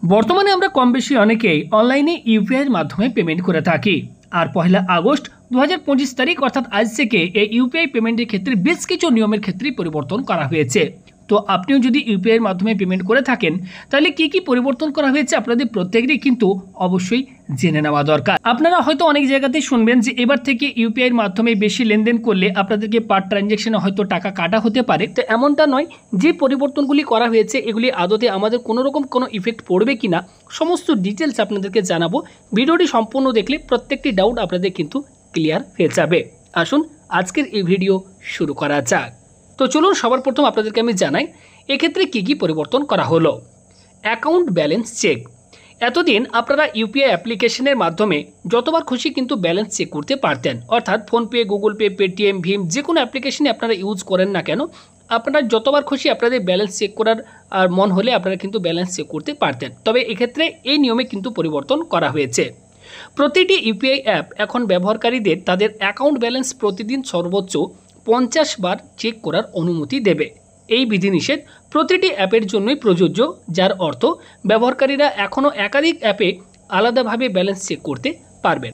বর্তমানে আমরা কম বেশি অনেকেই অনলাইনে ইউপিআইয়ের মাধ্যমে পেমেন্ট করে থাকি। আর 1 আগস্ট 2025 তারিখ অর্থাৎ আজ থেকে এই ইউপিআই পেমেন্টের ক্ষেত্রে বেশ কিছু নিয়মের ক্ষেত্রে পরিবর্তন করা হয়েছে। তো আপনিও যদি ইউপিআইয়ের মাধ্যমে পেমেন্ট করে থাকেন তাহলে কি কি পরিবর্তন করা হয়েছে আপনাদের প্রত্যেকেরই কিন্তু অবশ্যই জেনে নেওয়া দরকার। আপনারা হয়তো অনেক জায়গাতেই শুনবেন যে এবার থেকে ইউপিআইয়ের মাধ্যমে বেশি লেনদেন করলে আপনাদেরকে পার ট্রানজ্যাকশনে হয়তো টাকা কাটা হতে পারে। তো এমনটা নয়, যে পরিবর্তনগুলি করা হয়েছে এগুলি আদতে আমাদের কোনো রকম কোনো ইফেক্ট পড়বে কিনা সমস্ত ডিটেলস আপনাদেরকে জানাবো। ভিডিওটি সম্পূর্ণ দেখলে প্রত্যেকটি ডাউট আপনাদের কিন্তু ক্লিয়ার হয়ে যাবে। আসুন আজকের এই ভিডিও শুরু করা যাক। তো চলুন সবার প্রথম আপনাদেরকে আমি জানাই এক্ষেত্রে কী কী পরিবর্তন করা হলো। Account balance check. এতদিন আপনারা ইউপিআই অ্যাপ্লিকেশনের মাধ্যমে যতবার খুশি কিন্তু ব্যালেন্স চেক করতে পারতেন, অর্থাৎ ফোনপে, গুগল পে, পেটিএম, ভীম যে কোনো অ্যাপ্লিকেশনে আপনারা ইউজ করেন না কেন আপনারা যতবার খুশি আপনাদের ব্যালেন্স চেক করার আর মন হলে আপনারা কিন্তু ব্যালেন্স চেক করতে পারতেন। তবে এক্ষেত্রে এই নিয়মে কিন্তু পরিবর্তন করা হয়েছে। প্রতিটি ইউপিআই অ্যাপ এখন ব্যবহারকারীদের তাদের অ্যাকাউন্ট ব্যালেন্স প্রতিদিন সর্বোচ্চ 50 বার চেক করার অনুমতি দেবে। এই বিধিনিষেধ প্রতিটি অ্যাপের জন্যই প্রযোজ্য, যার অর্থ ব্যবহারকারীরা এখনও একাধিক অ্যাপে আলাদাভাবে ব্যালেন্স চেক করতে পারবেন।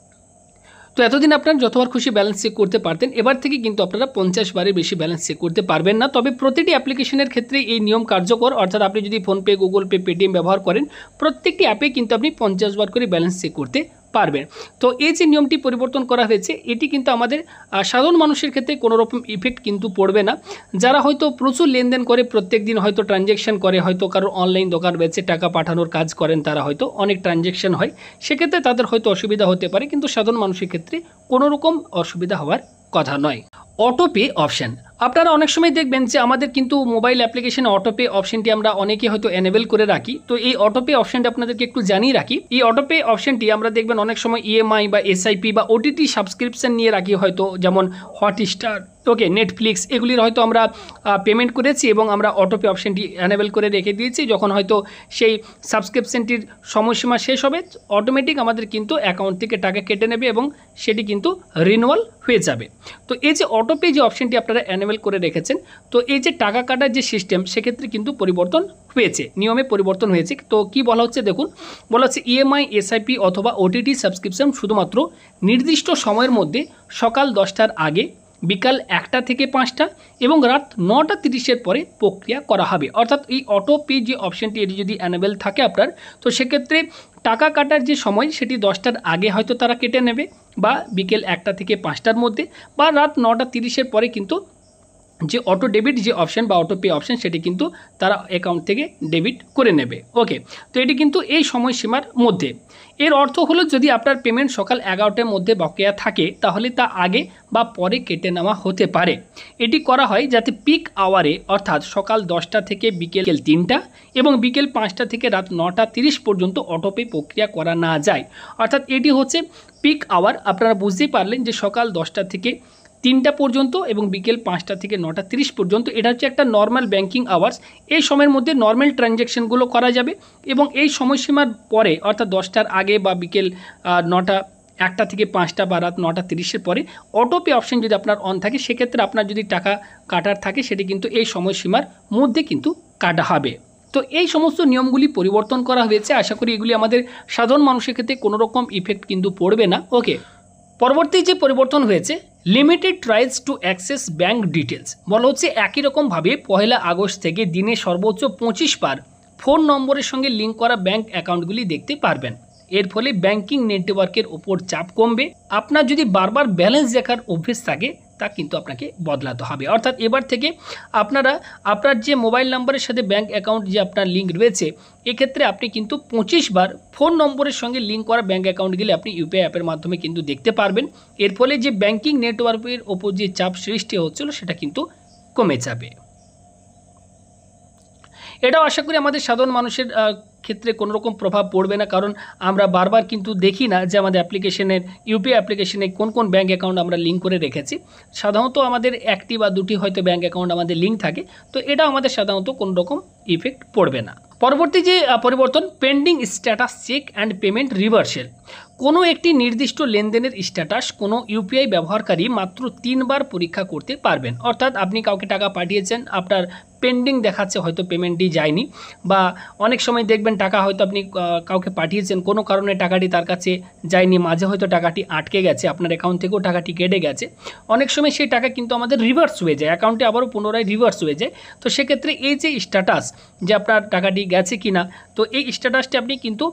তো এতদিন আপনারা যতবার খুশি ব্যালেন্স চেক করতে পারতেন, এবার থেকে কিন্তু আপনারা 50 বারের বেশি ব্যালেন্স চেক করতে পারবেন না। তবে প্রতিটি অ্যাপ্লিকেশনের ক্ষেত্রে এই নিয়ম কার্যকর, অর্থাৎ আপনি যদি ফোনপে, গুগল পে, পেটিএম ব্যবহার করেন প্রত্যেকটি অ্যাপে কিন্তু আপনি 50 বার করে ব্যালেন্স চেক করতে পারবেন। তো এই যে নিয়মটি পরিবর্তন করা হয়েছে এটি কিন্তু আমাদের সাধারণ মানুষের ক্ষেত্রে কোনো রকম ইফেক্ট কিন্তু পড়বে না। যারা হয়তো প্রচুর লেনদেন করে, প্রত্যেক দিন হয়তো ট্রানজ্যাকশন করে, হয়তো কারো অনলাইন দোকান রয়েছে, টাকা পাঠানোর কাজ করেন, তারা হয়তো অনেক ট্রানজ্যাকশন হয়, সেক্ষেত্রে তাদের হয়তো অসুবিধা হতে পারে, কিন্তু সাধারণ মানুষের ক্ষেত্রে কোনো রকম অসুবিধা হওয়ার কথা নয়। Autopay option. আপনারা অনেক সময় দেখবেন যে আমাদের কিন্তু মোবাইল অ্যাপ্লিকেশনে অটোপে অপশনটি আমরা অনেকে হয়তো এনেবল করে রাখি। তো এই অটোপে অপশনটি আপনাদেরকে একটু জানিয়ে রাখি। এই অটোপে অপশনটি আমরা দেখবেন অনেক সময় ইএমআই বা এসআইপি বা ওটিটি সাবস্ক্রিপশন নিয়ে রাখি, হয়তো যেমন হটস্টার, ওকে, নেটফ্লিক্স, এগুলির হয়তো আমরা পেমেন্ট করেছি এবং আমরা অটোপে অপশনটি এনেবল করে রেখে দিয়েছি। যখন হয়তো সেই সাবস্ক্রিপশনটির সময়সীমা শেষ হবে অটোমেটিক আমাদের কিন্তু অ্যাকাউন্ট থেকে টাকা কেটে নেবে এবং সেটি কিন্তু রিনিউয়াল হয়ে যাবে। তো এই যে অটোপে যে অপশনটি আপনারা এনেবল করে রেখেছেন, তো এই যে টাকা কাটার যে সিস্টেম সেক্ষেত্রে কিন্তু পরিবর্তন হয়েছে, নিয়মে পরিবর্তন হয়েছে। তো কি বলা হচ্ছে দেখুন, বলা হচ্ছে ইএমআই, এসআইপি অথবা ওটিটি সাবস্ক্রিপশন শুধুমাত্র নির্দিষ্ট সময়ের মধ্যে সকাল 10টার আগে, বিকাল 1টা থেকে 5টা এবং রাত 9টা 30-এর পরে প্রক্রিয়া করা হবে। অর্থাৎ এই অটোপে যে অপশনটি এটি যদি অ্যানেবল থাকে আপনার, তো সেক্ষেত্রে টাকা কাটার যে সময় সেটি 10টার আগে হয়তো তারা কেটে নেবে, বা বিকেল 1টা থেকে 5টার মধ্যে, বা রাত 9টা 30-এর পরে কিন্তু যে অটো ডেবিট যে অপশন বা অটো পে অপশন সেটি কিন্তু তারা অ্যাকাউন্ট থেকে ডেবিট করে নেবে। ওকে, তো এটি কিন্তু এই সময়সীমার মধ্যে। এর অর্থ হলো যদি আপনার পেমেন্ট সকাল 11টার মধ্যে বকেয়া থাকে তাহলে তা আগে বা পরে কেটে নেওয়া হতে পারে। এটি করা হয় যাতে পিক আওয়ারে, অর্থাৎ সকাল 10টা থেকে বিকেল 3টা এবং বিকেল 5টা থেকে রাত 9টা 30 পর্যন্ত অটোপে প্রক্রিয়া করা না যায়। অর্থাৎ এটি হচ্ছে পিক আওয়ার। আপনারা বুঝতেই পারলেন যে সকাল 10টা থেকে 3টা পর্যন্ত এবং বিকেল 5টা থেকে 9টা 30 পর্যন্ত এটা হচ্ছে একটা নর্মাল ব্যাঙ্কিং আওয়ার্স। এই সময়ের মধ্যে নর্মাল ট্রানজ্যাকশনগুলো করা যাবে এবং এই সময়সীমার পরে, অর্থাৎ 10টার আগে বা বিকেল 1টা থেকে 5টা বা রাত 9টা 30-এর পরে অটোপে অপশন যদি আপনার অন থাকে সেক্ষেত্রে আপনার যদি টাকা কাটার থাকে সেটি কিন্তু এই সময়সীমার মধ্যে কিন্তু কাটা হবে। তো এই সমস্ত নিয়মগুলি পরিবর্তন করা হয়েছে। আশা করি এগুলি আমাদের সাধারণ মানুষের ক্ষেত্রে কোনো রকম ইফেক্ট কিন্তু পড়বে না। ওকে, পরবর্তী যে পরিবর্তন হয়েছে, limited rights to access bank details. বলা হচ্ছে একই রকমভাবে 1 আগস্ট থেকে দিনে সর্বোচ্চ 25 বার ফোন নম্বরের সঙ্গে লিঙ্ক করা ব্যাঙ্ক অ্যাকাউন্টগুলি দেখতে পারবেন। এর ফলে ব্যাঙ্কিং নেটওয়ার্কের ওপর চাপ কমবে। আপনার যদি বারবার ব্যালেন্স দেখার অভ্যেস থাকে তা কিন্তু আপনাকে বদলাতে হবে। অর্থাৎ এবার থেকে আপনারা আপনার যে মোবাইল নাম্বারের সাথে ব্যাঙ্ক অ্যাকাউন্ট যে আপনার লিঙ্ক রয়েছে এক্ষেত্রে আপনি কিন্তু 25 বার ফোন নম্বরের সঙ্গে লিঙ্ক করা ব্যাঙ্ক অ্যাকাউন্টগুলি আপনি ইউপিআই অ্যাপের মাধ্যমে কিন্তু দেখতে পারবেন। এর ফলে যে ব্যাঙ্কিং নেটওয়ার্কের ওপর যে চাপ সৃষ্টি হচ্ছিল সেটা কিন্তু কমে যাবে। এটাও আশা করি আমাদের সাধারণ মানুষের ক্ষেত্রে কোনো রকম প্রভাব পড়বে না, কারণ আমরা বারবার কিন্তু দেখি না যে আমাদের অ্যাপ্লিকেশনের ইউপিআই অ্যাপ্লিকেশনে কোন কোন ব্যাঙ্ক অ্যাকাউন্ট আমরা লিঙ্ক করে রেখেছি। সাধারণত আমাদের 1টি বা 2টি হয়তো ব্যাঙ্ক অ্যাকাউন্ট আমাদের লিঙ্ক থাকে, তো এটা আমাদের সাধারণত কোনো রকম ইফেক্ট পড়বে না। পরবর্তী যে পরিবর্তন, pending status check and payment reversal. কোনো একটি নির্দিষ্ট লেনদেনের স্ট্যাটাস কোনো ইউপিআই ব্যবহারকারী মাত্র 3 বার পরীক্ষা করতে পারবেন। অর্থাৎ আপনি কাউকে টাকা পাঠিয়েছেন, আপনার পেন্ডিং দেখাচ্ছে, হয়তো পেমেন্টটি যায়নি, বা অনেক সময় দেখবেন টাকা হয়তো আপনি কাউকে পাঠিয়েছেন, কোনো কারণে টাকাটি তার কাছে যায়নি, মাঝে হয়তো টাকাটি আটকে গেছে, আপনার অ্যাকাউন্ট থেকেও টাকাটি কেটে গেছে। অনেক সময় সেই টাকা কিন্তু আমাদের রিভার্স হয়ে যায়, অ্যাকাউন্টে আবারও পুনরায় রিভার্স হয়ে যায়। তো সেক্ষেত্রে এই যে স্ট্যাটাস, যে আপনার টাকাটি গেছে কি না, তো এই স্ট্যাটাসটি আপনি কিন্তু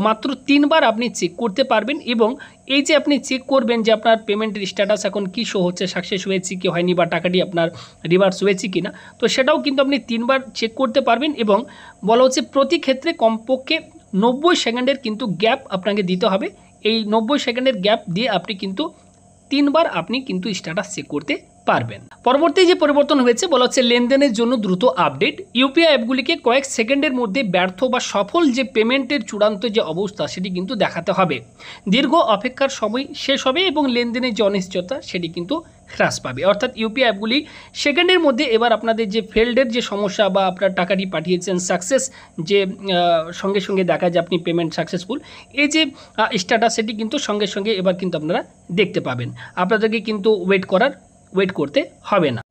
মাত্র 3 বার আপনি চেক করতে পারবেন। এবং এই যে আপনি চেক করবেন যে আপনার পেমেন্টের স্ট্যাটাস এখন কী শো হচ্ছে, সাকসেস হয়েছে কি হয়নি, বা টাকাটি আপনার রিভার্স হয়েছে কি না, তো সেটাও কিন্তু আপনি 3 বার চেক করতে পারবেন। এবং বলা হচ্ছে প্রতি ক্ষেত্রে কমপক্ষে 90 সেকেন্ডের কিন্তু গ্যাপ আপনাকে দিতে হবে। এই 90 সেকেন্ডের গ্যাপ দিয়ে আপনি কিন্তু 3 বার আপনি কিন্তু স্ট্যাটাস চেক করতে পারবেন। পরবর্তী যে পরিবর্তন হয়েছে বলা হচ্ছে লেনদেনের জন্য দ্রুত আপডেট। ইউপিআই অ্যাপগুলিকে কয়েক সেকেন্ডের মধ্যে ব্যর্থ বা সফল যে পেমেন্টের চূড়ান্ত যে অবস্থা সেটি কিন্তু দেখাতে হবে। দীর্ঘ অপেক্ষার সময় শেষ হবে এবং লেনদেনের যে অনিশ্চয়তা সেটি কিন্তু হ্রাস পাবে। অর্থাৎ ইউপিআই অ্যাপগুলি সেকেন্ডের মধ্যে এবার আপনাদের যে ফেল্ডের যে সমস্যা, বা আপনার টাকাটি পাঠিয়েছেন সাকসেস, যে সঙ্গে সঙ্গে দেখা যায় আপনি পেমেন্ট সাকসেসফুল, এই যে স্ট্যাটাস সেটি কিন্তু সঙ্গে সঙ্গে এবার কিন্তু আপনারা দেখতে পাবেন। আপনাদেরকে কিন্তু ওয়েট করতে হবে না।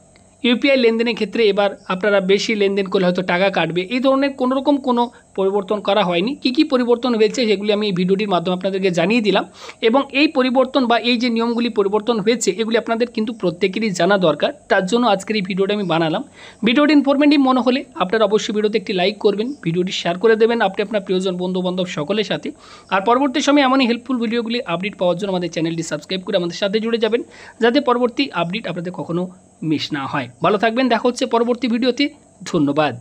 ইউপিআই লেনদেনের ক্ষেত্রে এবার আপনারা বেশি লেনদেন করলে হয়তো টাকা কাটবে, এই ধরনের কোনোরকম কোনো পরিবর্তন করা হয়নি। কি পরিবর্তন হয়েছে সেগুলি আমি এই ভিডিওটির মাধ্যমে আপনাদেরকে জানিয়ে দিলাম। এবং এই পরিবর্তন বা এই যে নিয়মগুলি পরিবর্তন হয়েছে এগুলি আপনাদের কিন্তু প্রত্যেকেরই জানা দরকার, তার জন্য আজকের এই ভিডিওটা আমি বানালাম। ভিডিওটি ইনফরমেটিভ মনে হলে আপনারা অবশ্যই ভিডিওতে একটি লাইক করবেন, ভিডিওটি শেয়ার করে দেবেন আপনি আপনার প্রিয়জন বন্ধুবান্ধব সকলের সাথে। আর পরবর্তী সময়ে এমনই হেল্পফুল ভিডিওগুলি আপডেট পাওয়ার জন্য আমাদের চ্যানেলটি সাবস্ক্রাইব করে আমাদের সাথে জুড়ে যাবেন, যাতে পরবর্তী আপডেট আপনাদের কখনো মিস না হয়। ভালো থাকবেন, দেখা হচ্ছে পরবর্তী ভিডিওতে। ধন্যবাদ।